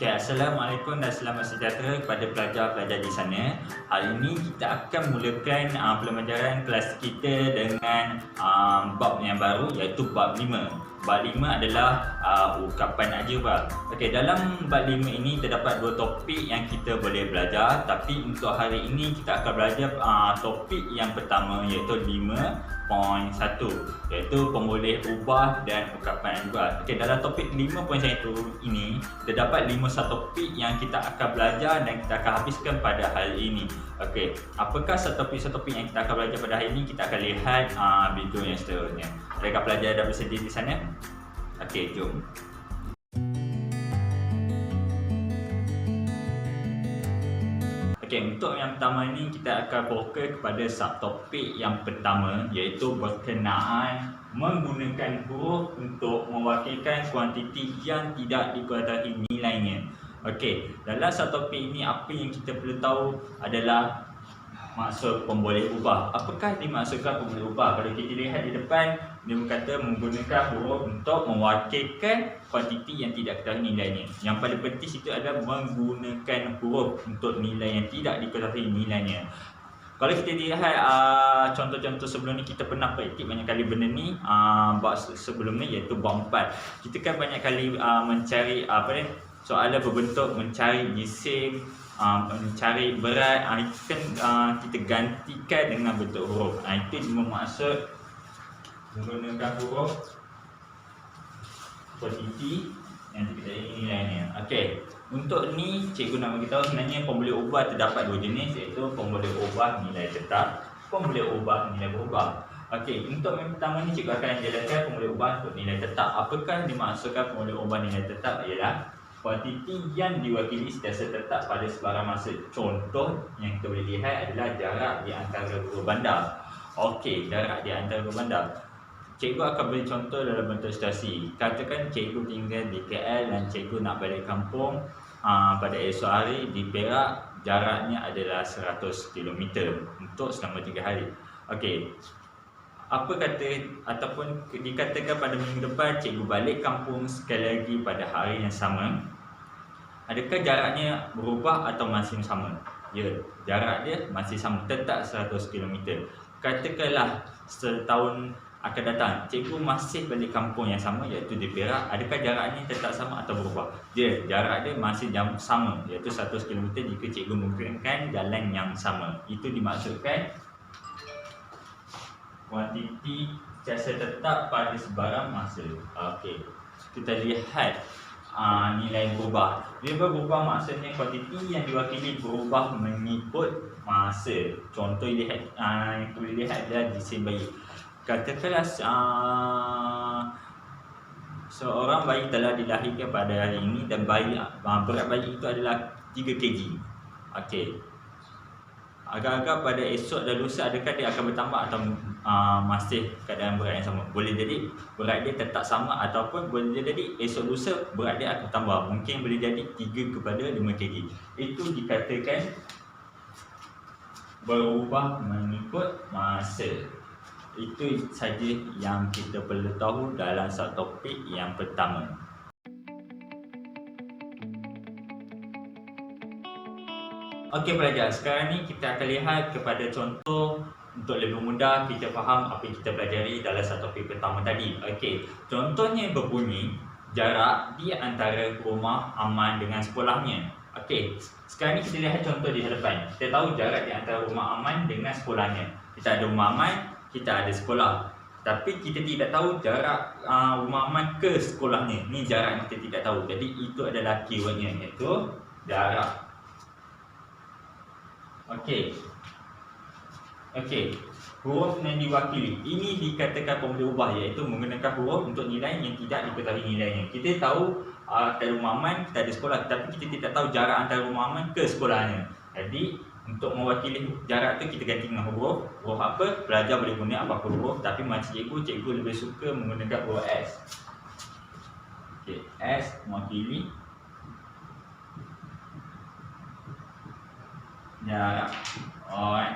Okay, Assalamualaikum dan selamat sejahtera kepada pelajar-pelajar di sana. Hari ini kita akan mulakan pembelajaran kelas kita dengan bab yang baru, iaitu bab 5. Bab 5 adalah ungkapan algebra. Okey, dalam bab 5 ini terdapat dua topik yang kita boleh belajar, tapi untuk hari ini kita akan belajar topik yang pertama, iaitu 5.1, iaitu pemboleh ubah dan ungkapan algebra. Okey, dalam topik 5.1 ini terdapat 5 topik yang kita akan belajar dan kita akan habiskan pada hari ini. Okey, apakah topik-topik yang kita akan belajar pada hari ini? Kita akan lihat video yang seterusnya. Adakah pelajar dah bersedia di sana? Okey, jom. Okey, untuk yang pertama ini kita akan fokus kepada subtopik yang pertama, iaitu berkenaan menggunakan huruf untuk mewakilkan kuantiti yang tidak diketahui nilainya. Okey, dalam subtopik ini apa yang kita perlu tahu adalah maksud pemboleh ubah. Apakah dimaksudkan pemboleh ubah? Kalau kita lihat di depan, dia berkata menggunakan huruf untuk mewakilkan kuantiti yang tidak diketahui nilainya. Yang paling penting situ adalah menggunakan huruf untuk nilai yang tidak diketahui nilainya. Kalau kita lihat contoh-contoh sebelum ni, kita pernah praktik banyak kali benda ni. Bab sebelum ni iaitu bab 4. Kita kan banyak kali mencari soalan berbentuk mencari jisim, mencari berat. Itu kan kita gantikan dengan bentuk huruf. Itu bermaksud menggunakan huruf kuantiti yang kita nilainya. Okey, untuk ni cikgu nak beritahu sebenarnya pemboleh ubah terdapat dua jenis, iaitu pemboleh ubah nilai tetap, pemboleh ubah nilai berubah. Okey, untuk yang pertama ni cikgu akan jelaskan pemboleh ubah untuk nilai tetap. Apakah dimaksudkan pemboleh ubah nilai tetap? Ialah kuantiti yang diwakili sentiasa tetap pada sebarang masa. Contoh yang kita boleh lihat adalah jarak di antara dua bandar. Okey, jarak di antara dua bandar. Cikgu akan beri contoh dalam bentuk situasi. Katakan cikgu tinggal di KL dan cikgu nak balik kampung pada esok hari di Perak. Jaraknya adalah 100 km untuk selama 3 hari. Okey, apa kata ataupun dikatakan pada minggu depan cikgu balik kampung sekali lagi pada hari yang sama. Adakah jaraknya berubah atau masih sama? Ya, jarak dia masih sama, tetap 100 km. Katakanlah setahun akan datang, cikgu masih balik kampung yang sama, iaitu di Perak. Adakah jaraknya tetap sama atau berubah? Ya, jarak dia masih sama, iaitu 100 km jika cikgu menggunakan jalan yang sama. Itu dimaksudkan kuantiti sentiasa tetap pada sebarang masa. Okey, kita lihat nilai berubah. Nilai berubah maksudnya kuantiti yang diwakili berubah mengikut masa. Contoh yang boleh lihat adalah jisim bayi. Katakanlah seorang bayi telah dilahirkan pada hari ini dan berat bayi itu adalah 3 kg. Okey, agak-agak pada esok dan lusa adakah dia akan bertambah atau masih keadaan berat yang sama? Boleh jadi berat dia tetap sama, ataupun boleh jadi esok lusa berat dia akan bertambah. Mungkin boleh jadi 3/5 kg. Itu dikatakan berubah mengikut masa. Itu saja yang kita perlu tahu dalam subtopik yang pertama. Okey pelajar, sekarang ni kita akan lihat kepada contoh untuk lebih mudah kita faham apa yang kita pelajari dalam subtopik pertama tadi. Okey, contohnya berbunyi jarak di antara rumah Aman dengan sekolahnya. Okey, sekarang ni kita lihat contoh di hadapan. Kita tahu jarak di antara rumah Aman dengan sekolahnya. Kita ada rumah Aman, kita ada sekolah. Tapi kita tidak tahu jarak rumah Aman ke sekolahnya. Ni jarak yang kita tidak tahu. Jadi itu adalah keywordnya, iaitu jarak. Okey. Okey, huruf yang diwakili ini dikatakan pemboleh ubah, iaitu menggunakan huruf untuk nilai yang tidak diketahui nilainya. Kita tahu kita ada rumah Aman, kita ada sekolah, tapi kita tidak tahu jarak antara rumah Aman ke sekolahnya. Jadi untuk mewakili jarak tu kita ganti dengan huruf. Huruf apa? Pelajar boleh guna apa huruf, tapi macam cikgu lebih suka menggunakan huruf S. Okey, S mewakili jarak. Alright.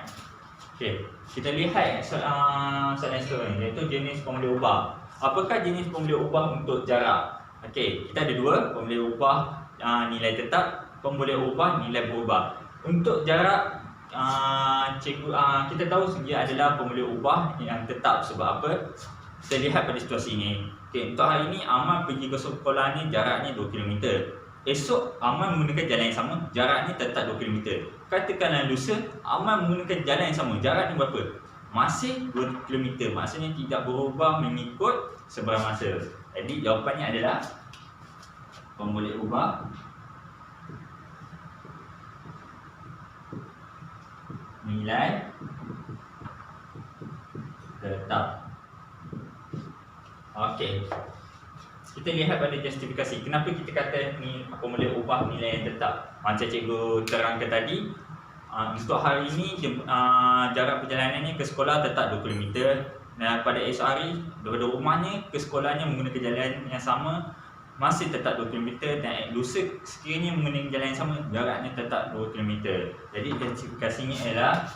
Okey, kita lihat soalan seterusnya, iaitu jenis pemboleh ubah. Apakah jenis pemboleh ubah untuk jarak? Okey, kita ada dua, pemboleh ubah nilai tetap, pemboleh ubah nilai berubah. Untuk jarak kita tahu dia adalah pemboleh ubah yang tetap. Sebab apa? Kita lihat pada situasi ini. Okay, untuk hari ini Aman pergi ke sekolah ni jaraknya 2 km. Esok Aman menggunakan jalan yang sama, jaraknya tetap 2 km. Katakanlah lusa Aman menggunakan jalan yang sama, jaraknya berapa? Masih 2 km. Maksudnya tidak berubah mengikut sebarang masa. Jadi jawapannya adalah pemboleh ubah nilai tetap. Okey. Kita lihat pada justifikasi. Kenapa kita kata ni pemboleh ubah nilai yang tetap? Macam cikgu terangkan tadi, untuk hari ini jarak perjalanannya ke sekolah tetap 2 km. Dan pada esok hari daripada rumahnya ke sekolahnya menggunakan jalan yang sama masih tetap 2 km. Dan lusa sekiranya menggunakan jalan yang sama, jaraknya tetap 2 km. Jadi justifikasinya adalah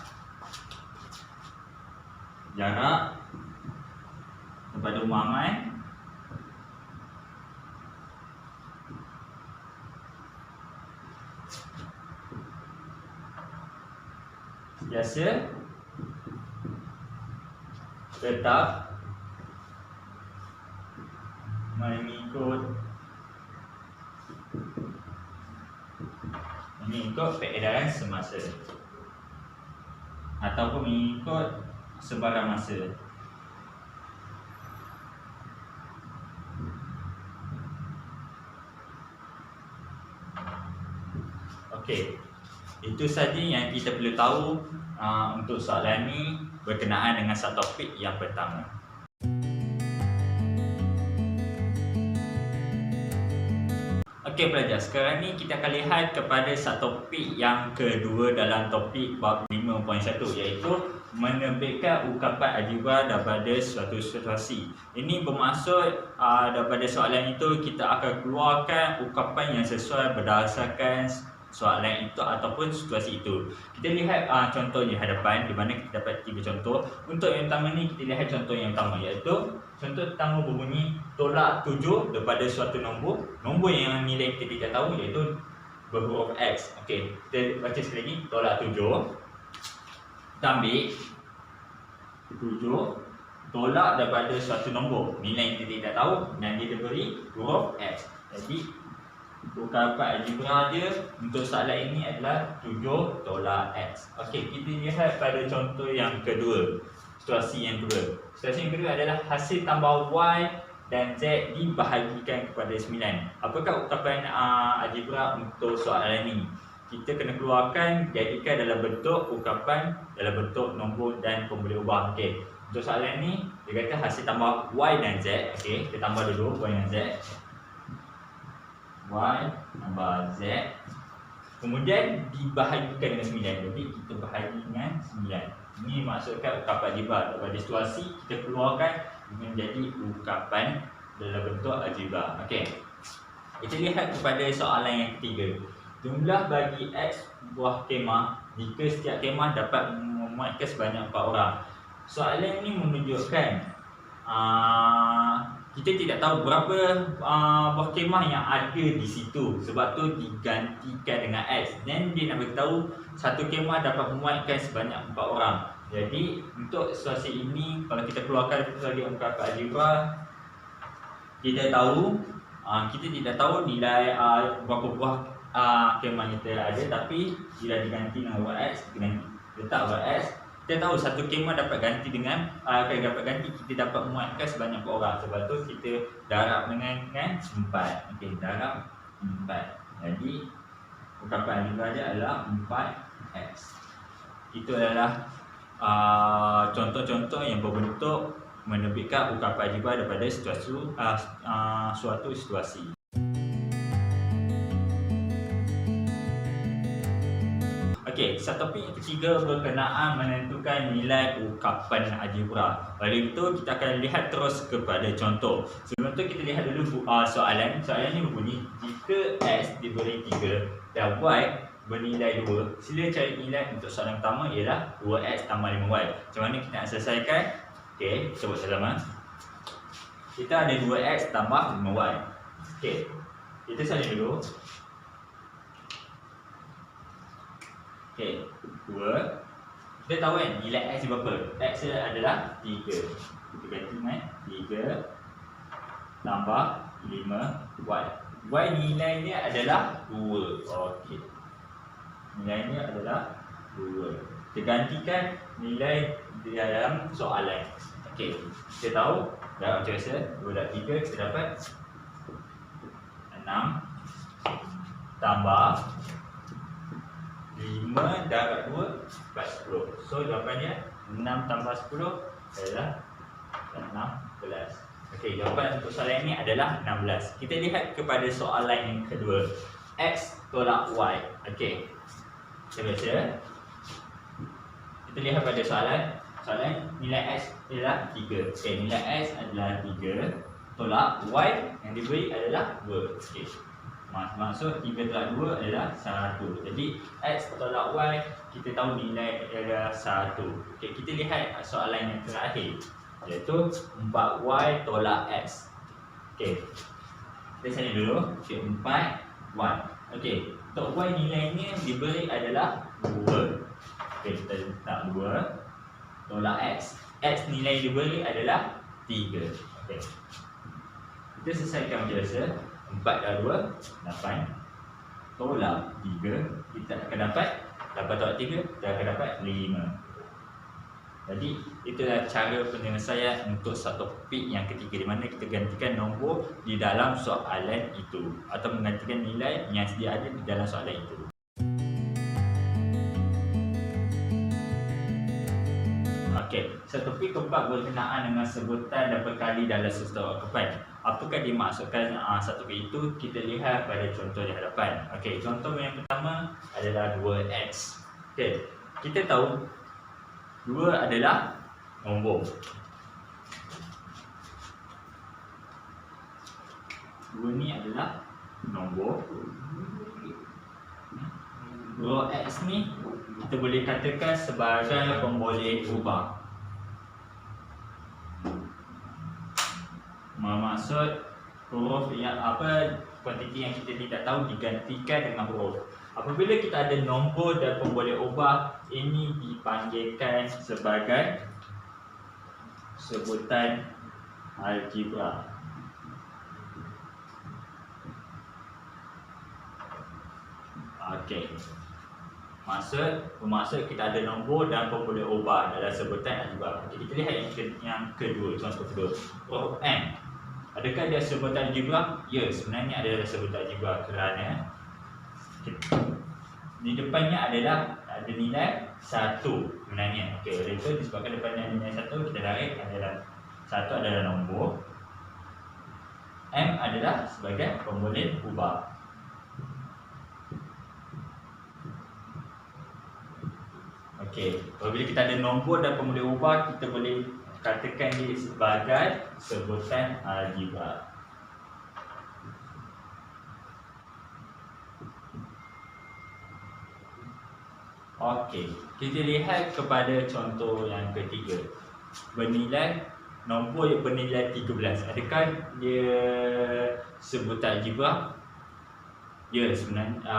jarak daripada rumah Aman biasa tetap mengikut peredaran semasa ataupun mengikut sebarang masa. Okey. Itu saja yang kita perlu tahu untuk soalan ni berkenaan dengan subtopik yang pertama. Okey pelajar, sekarang ni kita akan lihat kepada subtopik yang kedua dalam topik bab 5.1, iaitu menerbitkan ungkapan algebra daripada suatu situasi. Ini bermaksud daripada soalan itu kita akan keluarkan ungkapan yang sesuai berdasarkan soalan itu ataupun situasi itu. Kita lihat contoh di hadapan, di mana kita dapat 3 contoh. Untuk yang pertama ni kita lihat contoh yang pertama, iaitu contoh pertama berbunyi tolak 7 daripada suatu nombor yang nilai kita tidak tahu, iaitu berhuruf X. Okey, kita baca sekali lagi. Tolak 7, kita ambil 7 tolak daripada suatu nombor nilai yang kita tidak tahu dan dia diberi huruf X. Jadi ungkapan algebra dia untuk soalan ini adalah 7 tolak X. Okey, kita lihat pada contoh yang kedua. Situasi yang kedua. Situasi yang kedua adalah hasil tambah Y dan Z dibahagikan kepada 9. Apakah ungkapan algebra untuk soalan ini? Kita kena keluarkan, jadikan dalam bentuk ungkapan, dalam bentuk nombor dan pemboleh ubah. Okey. Untuk soalan ini dia kata hasil tambah Y dan Z. Okey, kita tambah dulu Y dan Z. Y tambah Z, kemudian dibahagikan dengan 9. Jadi kita bahagi dengan 9. Ini maksudkan ungkapan algebra. Daripada situasi kita keluarkan menjadi ungkapan dalam bentuk algebra. Okey. Kita lihat kepada soalan yang ketiga. Jumlah bagi X buah kemah jika setiap kemah dapat memuatkan sebanyak 4 orang. Soalan ini menunjukkan kita tidak tahu berapa buah kemah yang ada di situ. Sebab tu digantikan dengan X. Dan dia nak beritahu satu kemah dapat memuatkan sebanyak 4 orang. Jadi untuk situasi ini, kalau kita keluarkan sebagai ungkapan algebra, kita tidak tahu nilai berapa buah kemah kita ada. Tapi bila diganti dengan huruf X, kita letak huruf X, kita tahu satu kemah dapat ganti dengan kita dapat memuatkan sebanyak 4 orang. Sebab tu kita darab dengan 4. Okey, darab 4. Jadi ungkapan algebra dia adalah 4x. Itu adalah contoh-contoh yang berbentuk menerbitkan ungkapan algebra daripada suatu situasi. Okey, subtopik yang ketiga berkenaan menentukan nilai ungkapan algebra. Oleh itu kita akan lihat terus kepada contoh. Sebelum tu kita lihat dulu soalan. Soalan ni berbunyi, jika X diberi 3 dan Y bernilai 2, sila cari nilai untuk soalan pertama ialah 2X tambah 5Y. Macam mana kita nak selesaikan? Okey, kita buat sama. Kita ada 2X tambah 5Y. Okey, kita salin dulu. Okey, 2. Kita tahu kan nilai X berapa? X adalah 3. Kita ganti dengan 3 tambah 5Y. Y nilainya adalah 2. Okey. Nilainya adalah 2. Kita gantikan nilai di dalam soalan. Okey. Kita tahu dalam biasa 2 darab 3 kita dapat 6 tambah 5 darab 2 dapat 10. So jawapannya 6 tambah 10 adalah 16. Okey, jawapan untuk soalan ini adalah 16. Kita lihat kepada soalan yang kedua. X tolak Y. Okey. Kita baca. Kita lihat pada soalan nilai X adalah 3. Okey, nilai X adalah 3 tolak Y yang diberi adalah 2. Okey. Maksud 3 tolak 2 adalah 1. Jadi X tolak Y kita tahu nilai adalah 1. Okey, kita lihat soalan yang terakhir, iaitu 4Y tolak X. Okey. Kita cari dulu. Okey, 4Y. Okey, untuk Y nilainya diberi adalah 2. Okey, kita letak 2 tolak X. X nilai diberi adalah 3. Okey. Kita selesaikan macam biasa. 4 darab 2, 8 tolak 3, kita akan dapat 8 tolak 3, kita akan dapat 5. Jadi itulah cara penyelesaian untuk satu topik yang ketiga, di mana kita gantikan nombor di dalam soalan itu atau menggantikan nilai yang sedia ada di dalam soalan itu. Okey, satu topik keempat berkenaan dengan sebutan dan perkali dalam struktur wakapan. Apakah dimaksudkan satu topik itu? Kita lihat pada contoh di hadapan. Okey, contoh yang pertama adalah 2x. Okey, kita tahu 2 adalah nombor. 2 ni adalah nombor. 2x ni kita boleh katakan sebagai pemboleh ubah. Maksud huruf yang kuantiti yang kita tidak tahu digantikan dengan huruf. Apabila kita ada nombor dan pemboleh ubah, ini dipanggilkan sebagai sebutan algebra. Okey. Bermaksud kita ada nombor dan pemboleh ubah dalam sebutan algebra. Jadi kita lihat yang kedua, contoh kedua. Huruf M. Adakah dia sebutan algebra? Ya, sebenarnya adalah sebutan algebra kerana di depannya ada nilai 1 sebenarnya. Okey, oleh itu disebabkan depannya nilai 1, kita tarik adalah 1 adalah nombor. M adalah sebagai pemboleh ubah. Okey, apabila kita ada nombor dan pemboleh ubah, kita boleh katakan dia sebagai sebutan algebra. Okey, kita lihat kepada contoh yang ketiga. Nombor yang bernilai 13. Adakah dia sebutan algebra? Ya, sebenarnya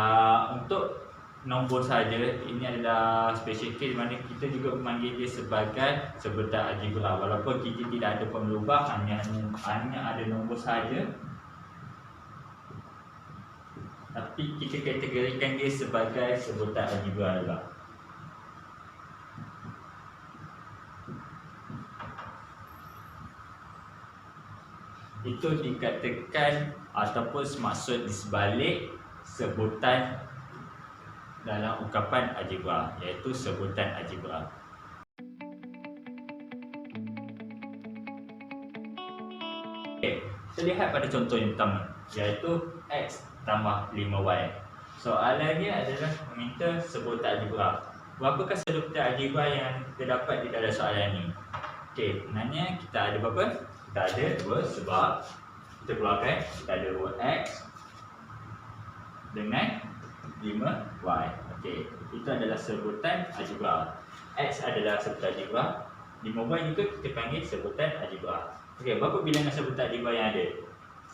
untuk nombor saja, ini adalah special case mana kita juga memanggil dia sebagai sebutan algebra. Walaupun kita tidak ada pemboleh ubah, hanya ada nombor saja, tapi kita kategorikan dia sebagai sebutan algebra juga. Itu dikatakan ataupun maksud di sebalik sebutan dalam ungkapan algebra, iaitu sebutan algebra. Okay, kita lihat pada contoh yang pertama, iaitu x tambah 5y. Soalannya adalah meminta sebutan algebra. Berapakah sebutan algebra yang terdapat di dalam soalan ini? Okey, sebenarnya kita ada berapa? Kita ada 2 sebab kita keluarkan, kita ada 2x dengan 5y. Okey, itu adalah sebutan algebra. X adalah sebutan algebra, 5y juga kita panggil sebutan algebra. Okey, berapa bilangan sebutan algebra yang ada?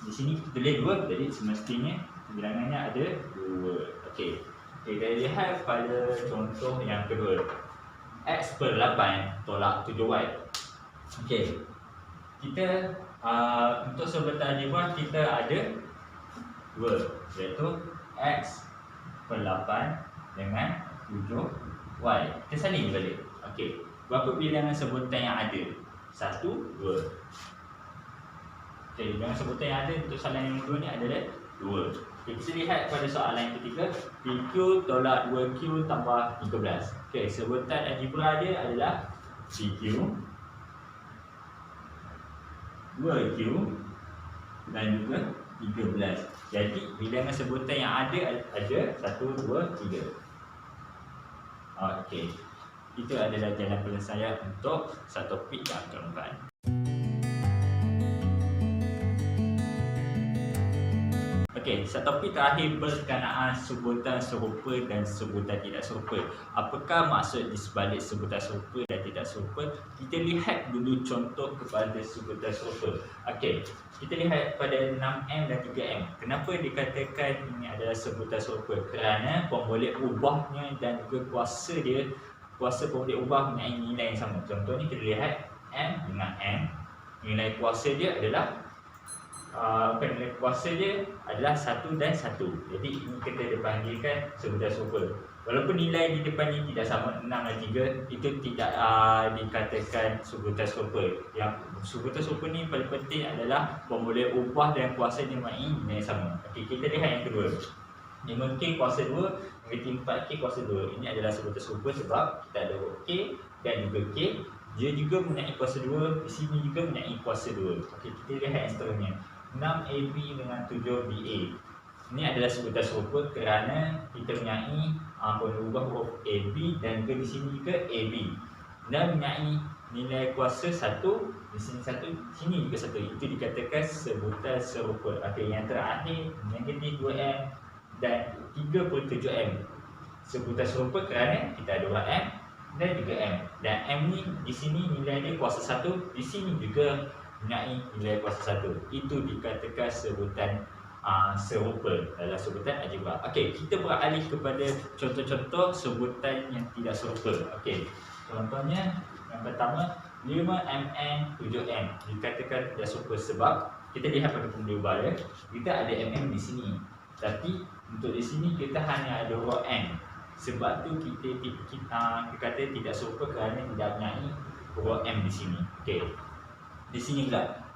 Di sini kita tulis 2, jadi semestinya bilangannya ada 2. Okey. Okay, kita lihat pada contoh yang kedua. X per 8 tolak 7Y. Okey. Kita untuk sebutan algebra kita ada dua, iaitu X per 8 dengan 7Y. Kita salin balik. Okey. Berapa bilangan sebutan yang ada? 1, 2. Okey, bilangan sebutan yang ada untuk soalan yang kedua ni adalah 2. Kita lihat pada soalan yang ketiga, PQ tolak 2Q tambah 13. Okey, sebutan algebra dia adalah PQ, 2Q dan juga 13. Jadi bilangan sebutan yang ada 1, 2, 3. Okey. Itu adalah jalan penyelesaian untuk satu topik yang keempat. Okey, satu topik terakhir berkenaan sebutan serupa dan sebutan tidak serupa. Apakah maksud di sebalik sebutan serupa dan tidak serupa? Kita lihat dulu contoh kepada sebutan serupa. Okey, kita lihat pada 6M dan 3M. Kenapa dikatakan ini adalah sebutan serupa? Kerana pemboleh ubahnya dan juga kuasa dia, kuasa pemboleh ubah mempunyai nilai yang sama. Contohnya kita lihat M dengan M. Nilai kuasa dia adalah nilai kuasa dia adalah 1 dan 1. Jadi ini kita dipanggilkan sebutan serupa. Walaupun nilai di depan ni tidak sama 6 dan 3, itu tidak dikatakan sebutan serupa. Yang sebutan serupa ni paling penting adalah pemboleh ubah dan kuasa dia mempunyai nilai sama. Okey, kita lihat yang kedua. 5K kuasa 2 negatif 4K kuasa 2. Ini adalah sebutan serupa sebab kita ada huruf K dan juga K. Dia juga mempunyai kuasa 2, di sini juga mempunyai kuasa 2. Okey, kita lihat yang seterusnya. 6AB dengan 7BA. Ini adalah sebutan serupa kerana kita mempunyai pemboleh huruf AB dan juga di sini juga AB. Dan mempunyai nilai kuasa 1, di sini 1, di sini juga 1. Itu dikatakan sebutan serupa. Okey, yang terakhir negatif 2M dan 37M. Sebutan serupa kerana kita ada M dan juga M. Dan M ni di sini nilai dia kuasa 1, di sini juga mempunyai nilai kuasa 1. Itu dikatakan sebutan serupa dalam sebutan algebra. Okey, kita beralih kepada contoh-contoh sebutan yang tidak serupa. Okey, contohnya yang pertama 5MN 7M dikatakan tidak serupa sebab kita lihat pada pemboleh ubah dia, kita ada MM di sini. Tapi untuk di sini kita hanya ada huruf N. Sebab tu kita kata tidak serupa kerana tidak mempunyai huruf M di sini. Okey. Di sini pula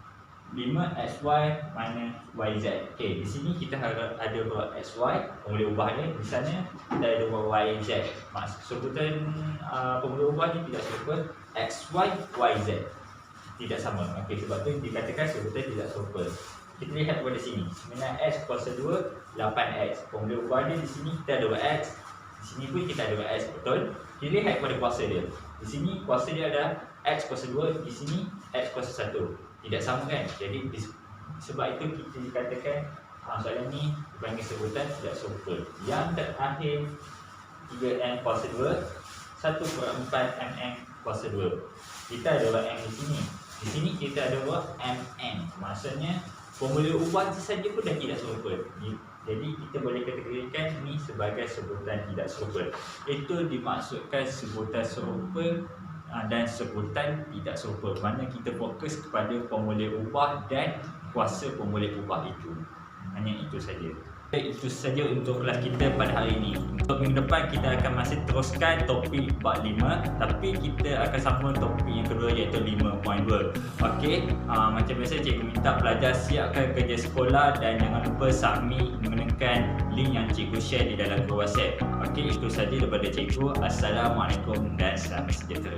5XY minus YZ. Okey, di sini kita ada huruf XY, pemboleh ubah dia. Di sana kita ada huruf YZ. Maksud sebutan pemboleh ubah ni tidak serupa. XY, YZ tidak sama. Okey, sebab tu dikatakan sebutan tidak serupa. Kita lihat pada sini 9X kuasa 2 8X. Pemboleh ubah dia di sini kita ada X, di sini pun kita ada X, betul? Kita lihat pada kuasa dia. Di sini kuasa dia adalah X kuasa 2, di sini X kuasa 1. Tidak sama kan? Jadi sebab itu kita dikatakan soalan ni dipanggil sebutan tidak serupa. Yang terakhir 3M kuasa 2 1/4 mm kuasa 2. Kita ada M di sini. Di sini kita ada MN. Maksudnya pemboleh ubah saja pun dah tidak serupa. Jadi kita boleh kategorikan ini sebagai sebutan tidak serupa. Itu dimaksudkan sebutan serupa dan sebutan tidak serupa. Mana kita fokus kepada pemboleh ubah dan kuasa pemboleh ubah itu. Hanya itu saja. Itu saja untuk kelas kita pada hari ini. Untuk minggu depan kita akan masih teruskan topik bab 5, tapi kita akan sambung topik yang kedua iaitu 5.2. Okey, macam biasa cikgu minta pelajar siapkan kerja sekolah dan jangan lupa submit menekan link yang cikgu share di dalam grup WhatsApp. Okey, itu saja daripada cikgu. Assalamualaikum dan salam sejahtera.